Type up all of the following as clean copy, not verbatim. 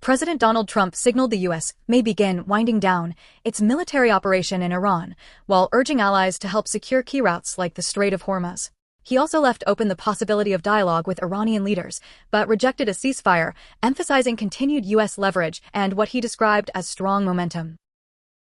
President Donald Trump signaled the U.S. may begin winding down its military operation in Iran, while urging allies to help secure key routes like the Strait of Hormuz. He also left open the possibility of dialogue with Iranian leaders, but rejected a ceasefire, emphasizing continued U.S. leverage and what he described as strong momentum.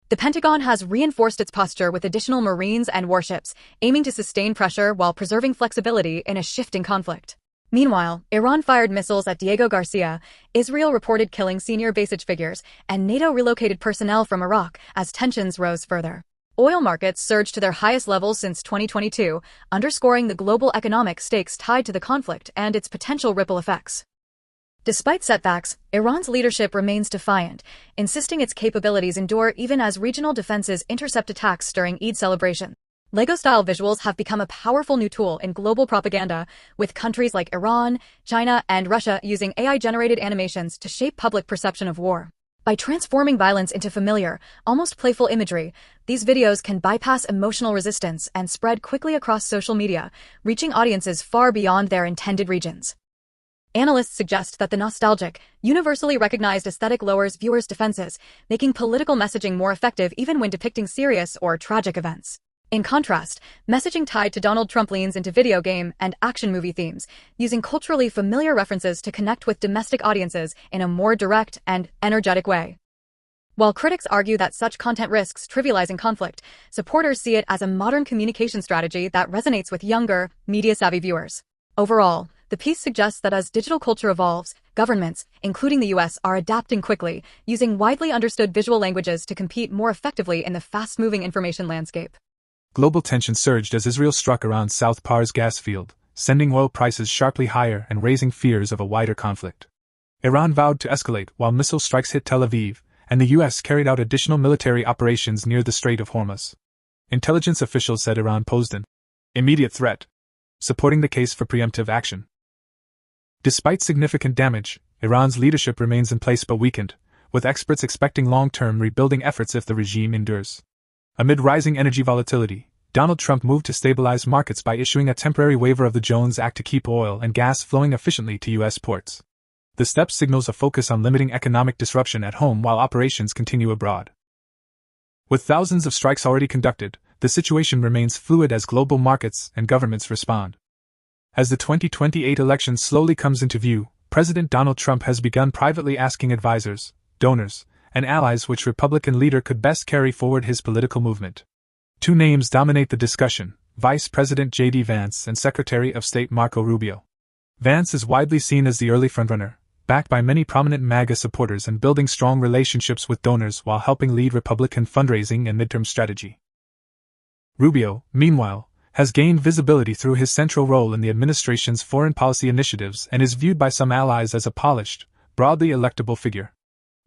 The Pentagon has reinforced its posture with additional Marines and warships, aiming to sustain pressure while preserving flexibility in a shifting conflict. Meanwhile, Iran fired missiles at Diego Garcia, Israel reported killing senior Basij figures, and NATO relocated personnel from Iraq as tensions rose further. Oil markets surged to their highest levels since 2022, underscoring the global economic stakes tied to the conflict and its potential ripple effects. Despite setbacks, Iran's leadership remains defiant, insisting its capabilities endure even as regional defenses intercept attacks during Eid celebration. Lego-style visuals have become a powerful new tool in global propaganda, with countries like Iran, China, and Russia using AI-generated animations to shape public perception of war. By transforming violence into familiar, almost playful imagery, these videos can bypass emotional resistance and spread quickly across social media, reaching audiences far beyond their intended regions. Analysts suggest that the nostalgic, universally recognized aesthetic lowers viewers' defenses, making political messaging more effective even when depicting serious or tragic events. In contrast, messaging tied to Donald Trump leans into video game and action movie themes, using culturally familiar references to connect with domestic audiences in a more direct and energetic way. While critics argue that such content risks trivializing conflict, supporters see it as a modern communication strategy that resonates with younger, media-savvy viewers. Overall, the piece suggests that as digital culture evolves, governments, including the U.S., are adapting quickly, using widely understood visual languages to compete more effectively in the fast-moving information landscape. Global tension surged as Israel struck around South Pars gas field, sending oil prices sharply higher and raising fears of a wider conflict. Iran vowed to escalate while missile strikes hit Tel Aviv, and the U.S. carried out additional military operations near the Strait of Hormuz. Intelligence officials said Iran posed an immediate threat, supporting the case for preemptive action. Despite significant damage, Iran's leadership remains in place but weakened, with experts expecting long-term rebuilding efforts if the regime endures. Amid rising energy volatility, Donald Trump moved to stabilize markets by issuing a temporary waiver of the Jones Act to keep oil and gas flowing efficiently to U.S. ports. The step signals a focus on limiting economic disruption at home while operations continue abroad. With thousands of strikes already conducted, the situation remains fluid as global markets and governments respond. As the 2028 election slowly comes into view, President Donald Trump has begun privately asking advisors, donors, and allies which Republican leader could best carry forward his political movement. Two names dominate the discussion: Vice President J.D. Vance and Secretary of State Marco Rubio. Vance is widely seen as the early frontrunner, backed by many prominent MAGA supporters and building strong relationships with donors while helping lead Republican fundraising and midterm strategy. Rubio, meanwhile, has gained visibility through his central role in the administration's foreign policy initiatives and is viewed by some allies as a polished, broadly electable figure.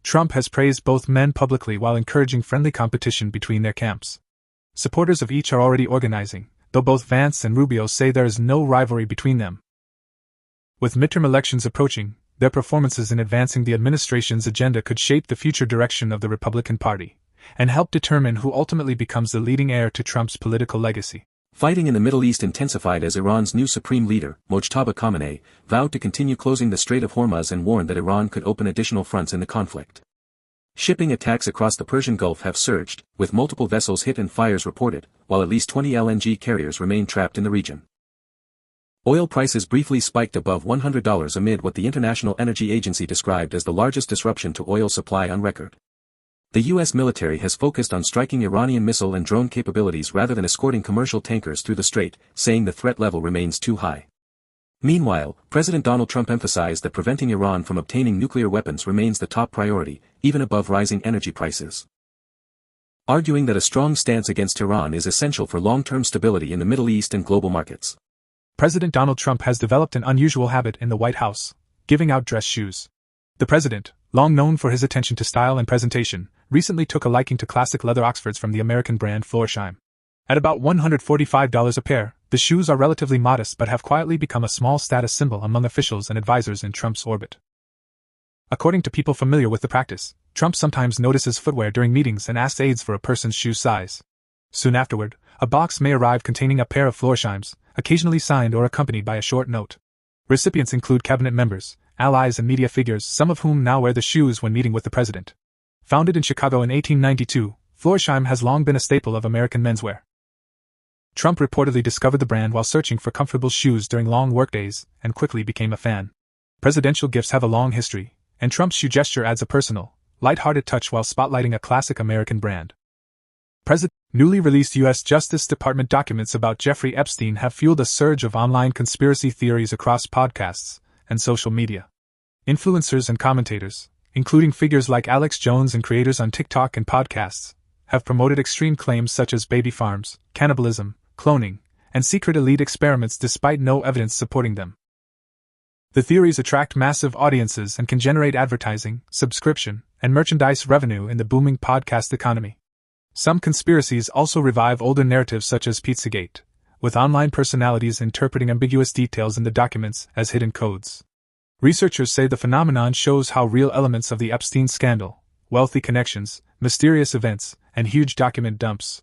Trump has praised both men publicly while encouraging friendly competition between their camps. Supporters of each are already organizing, though both Vance and Rubio say there is no rivalry between them. With midterm elections approaching, their performances in advancing the administration's agenda could shape the future direction of the Republican Party, and help determine who ultimately becomes the leading heir to Trump's political legacy. Fighting in the Middle East intensified as Iran's new supreme leader, Mojtaba Khamenei, vowed to continue closing the Strait of Hormuz and warned that Iran could open additional fronts in the conflict. Shipping attacks across the Persian Gulf have surged, with multiple vessels hit and fires reported, while at least 20 LNG carriers remain trapped in the region. Oil prices briefly spiked above $100 amid what the International Energy Agency described as the largest disruption to oil supply on record. The U.S. military has focused on striking Iranian missile and drone capabilities rather than escorting commercial tankers through the strait, saying the threat level remains too high. Meanwhile, President Donald Trump emphasized that preventing Iran from obtaining nuclear weapons remains the top priority, even above rising energy prices. Arguing that a strong stance against Iran is essential for long-term stability in the Middle East and global markets. President Donald Trump has developed an unusual habit in the White House, giving out dress shoes. The president, long known for his attention to style and presentation, recently took a liking to classic leather Oxfords from the American brand Florsheim. At about $145 a pair, the shoes are relatively modest but have quietly become a small status symbol among officials and advisors in Trump's orbit. According to people familiar with the practice, Trump sometimes notices footwear during meetings and asks aides for a person's shoe size. Soon afterward, a box may arrive containing a pair of Florsheims, occasionally signed or accompanied by a short note. Recipients include cabinet members, allies and media figures, some of whom now wear the shoes when meeting with the president. Founded in Chicago in 1892, Florsheim has long been a staple of American menswear. Trump reportedly discovered the brand while searching for comfortable shoes during long workdays and quickly became a fan. Presidential gifts have a long history, and Trump's shoe gesture adds a personal, light-hearted touch while spotlighting a classic American brand. Newly released U.S. Justice Department documents about Jeffrey Epstein have fueled a surge of online conspiracy theories across podcasts and social media. Influencers and commentators, including figures like Alex Jones and creators on TikTok and podcasts, have promoted extreme claims such as baby farms, cannibalism, cloning, and secret elite experiments despite no evidence supporting them. The theories attract massive audiences and can generate advertising, subscription, and merchandise revenue in the booming podcast economy. Some conspiracies also revive older narratives such as Pizzagate, with online personalities interpreting ambiguous details in the documents as hidden codes. Researchers say the phenomenon shows how real elements of the Epstein scandal, wealthy connections, mysterious events, and huge document dumps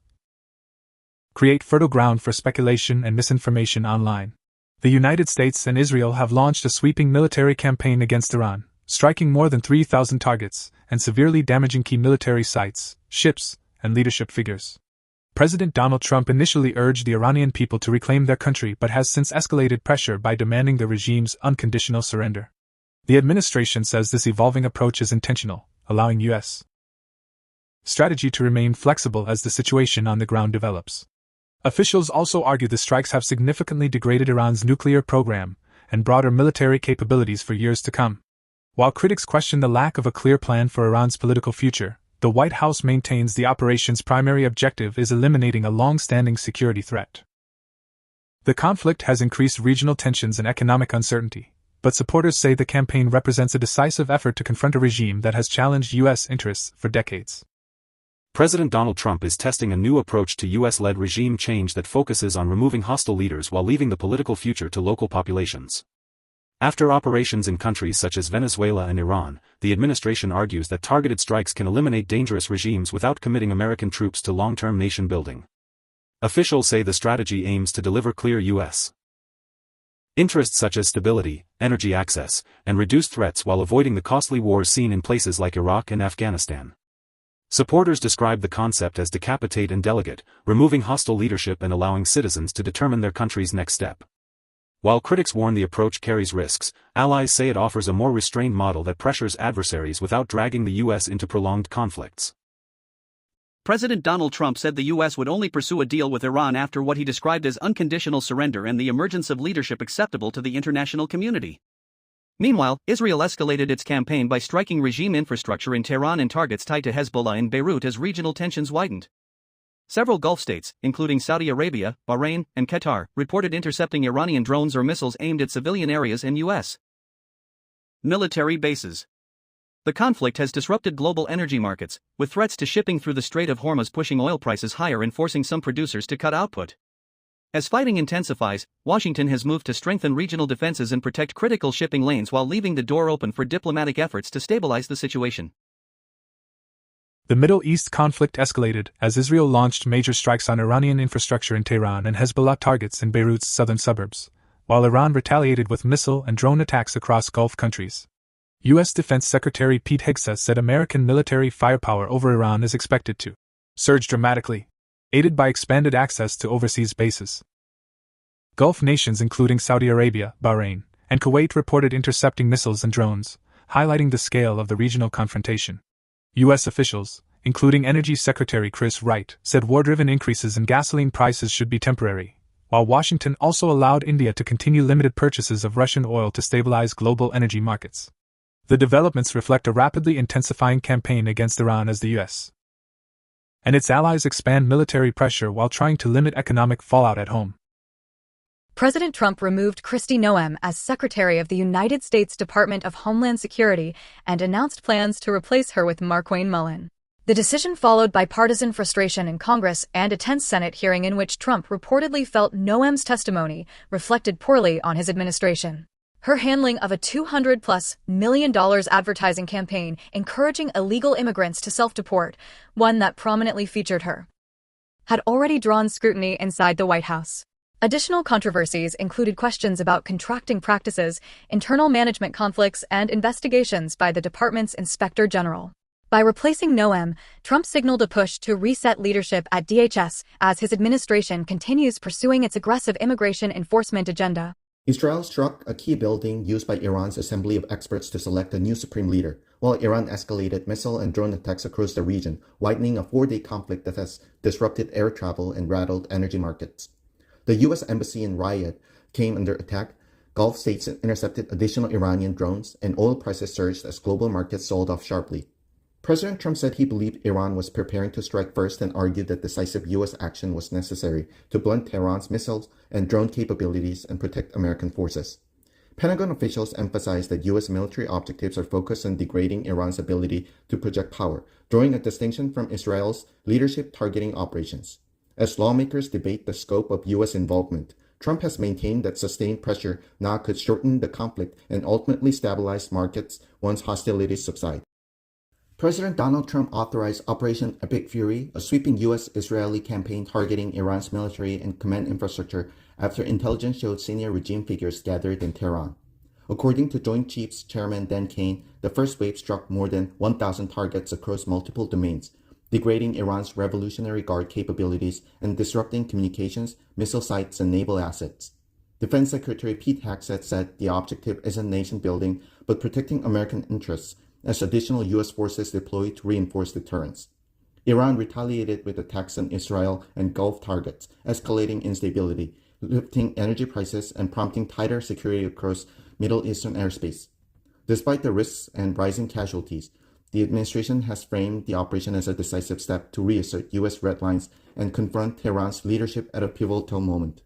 create fertile ground for speculation and misinformation online. The United States and Israel have launched a sweeping military campaign against Iran, striking more than 3,000 targets and severely damaging key military sites, ships, and leadership figures. President Donald Trump initially urged the Iranian people to reclaim their country but has since escalated pressure by demanding the regime's unconditional surrender. The administration says this evolving approach is intentional, allowing U.S. strategy to remain flexible as the situation on the ground develops. Officials also argue the strikes have significantly degraded Iran's nuclear program and broader military capabilities for years to come. While critics question the lack of a clear plan for Iran's political future, the White House maintains the operation's primary objective is eliminating a long-standing security threat. The conflict has increased regional tensions and economic uncertainty, but supporters say the campaign represents a decisive effort to confront a regime that has challenged U.S. interests for decades. President Donald Trump is testing a new approach to U.S.-led regime change that focuses on removing hostile leaders while leaving the political future to local populations. After operations in countries such as Venezuela and Iran, the administration argues that targeted strikes can eliminate dangerous regimes without committing American troops to long-term nation building. Officials say the strategy aims to deliver clear U.S. interests such as stability, energy access, and reduced threats while avoiding the costly wars seen in places like Iraq and Afghanistan. Supporters describe the concept as decapitate and delegate, removing hostile leadership and allowing citizens to determine their country's next step. While critics warn the approach carries risks, allies say it offers a more restrained model that pressures adversaries without dragging the U.S. into prolonged conflicts. President Donald Trump said the U.S. would only pursue a deal with Iran after what he described as unconditional surrender and the emergence of leadership acceptable to the international community. Meanwhile, Israel escalated its campaign by striking regime infrastructure in Tehran and targets tied to Hezbollah in Beirut as regional tensions widened. Several Gulf states, including Saudi Arabia, Bahrain, and Qatar, reported intercepting Iranian drones or missiles aimed at civilian areas and U.S. military bases. The conflict has disrupted global energy markets, with threats to shipping through the Strait of Hormuz pushing oil prices higher and forcing some producers to cut output. As fighting intensifies, Washington has moved to strengthen regional defenses and protect critical shipping lanes while leaving the door open for diplomatic efforts to stabilize the situation. The Middle East conflict escalated as Israel launched major strikes on Iranian infrastructure in Tehran and Hezbollah targets in Beirut's southern suburbs, while Iran retaliated with missile and drone attacks across Gulf countries. U.S. Defense Secretary Pete Hegseth said American military firepower over Iran is expected to surge dramatically, aided by expanded access to overseas bases. Gulf nations including Saudi Arabia, Bahrain, and Kuwait reported intercepting missiles and drones, highlighting the scale of the regional confrontation. U.S. officials, including Energy Secretary Chris Wright, said war-driven increases in gasoline prices should be temporary, while Washington also allowed India to continue limited purchases of Russian oil to stabilize global energy markets. The developments reflect a rapidly intensifying campaign against Iran as the U.S. and its allies expand military pressure while trying to limit economic fallout at home. President Trump removed Kristi Noem as Secretary of the United States Department of Homeland Security and announced plans to replace her with Markwayne Mullin. The decision followed bipartisan frustration in Congress and a tense Senate hearing in which Trump reportedly felt Noem's testimony reflected poorly on his administration. Her handling of a $200+ million advertising campaign encouraging illegal immigrants to self-deport, one that prominently featured her, had already drawn scrutiny inside the White House. Additional controversies included questions about contracting practices, internal management conflicts, and investigations by the department's inspector general. By replacing Noem, Trump signaled a push to reset leadership at DHS as his administration continues pursuing its aggressive immigration enforcement agenda. Israel struck a key building used by Iran's assembly of experts to select a new supreme leader, while Iran escalated missile and drone attacks across the region, widening a 4-day conflict that has disrupted air travel and rattled energy markets. The U.S. Embassy in Riyadh came under attack, Gulf states intercepted additional Iranian drones, and oil prices surged as global markets sold off sharply. President Trump said he believed Iran was preparing to strike first and argued that decisive U.S. action was necessary to blunt Tehran's missiles and drone capabilities and protect American forces. Pentagon officials emphasized that U.S. military objectives are focused on degrading Iran's ability to project power, drawing a distinction from Israel's leadership targeting operations. As lawmakers debate the scope of U.S. involvement, Trump has maintained that sustained pressure now could shorten the conflict and ultimately stabilize markets once hostilities subside. President Donald Trump authorized Operation Epic Fury, a sweeping U.S.-Israeli campaign targeting Iran's military and command infrastructure after intelligence showed senior regime figures gathered in Tehran. According to Joint Chiefs Chairman Dan Kane, the first wave struck more than 1,000 targets across multiple domains, degrading Iran's Revolutionary Guard capabilities and disrupting communications, missile sites, and naval assets. Defense Secretary Pete Hegseth said the objective isn't nation-building, but protecting American interests, as additional U.S. forces deployed to reinforce deterrence. Iran retaliated with attacks on Israel and Gulf targets, escalating instability, lifting energy prices, and prompting tighter security across Middle Eastern airspace. Despite the risks and rising casualties, the administration has framed the operation as a decisive step to reassert U.S. red lines and confront Tehran's leadership at a pivotal moment.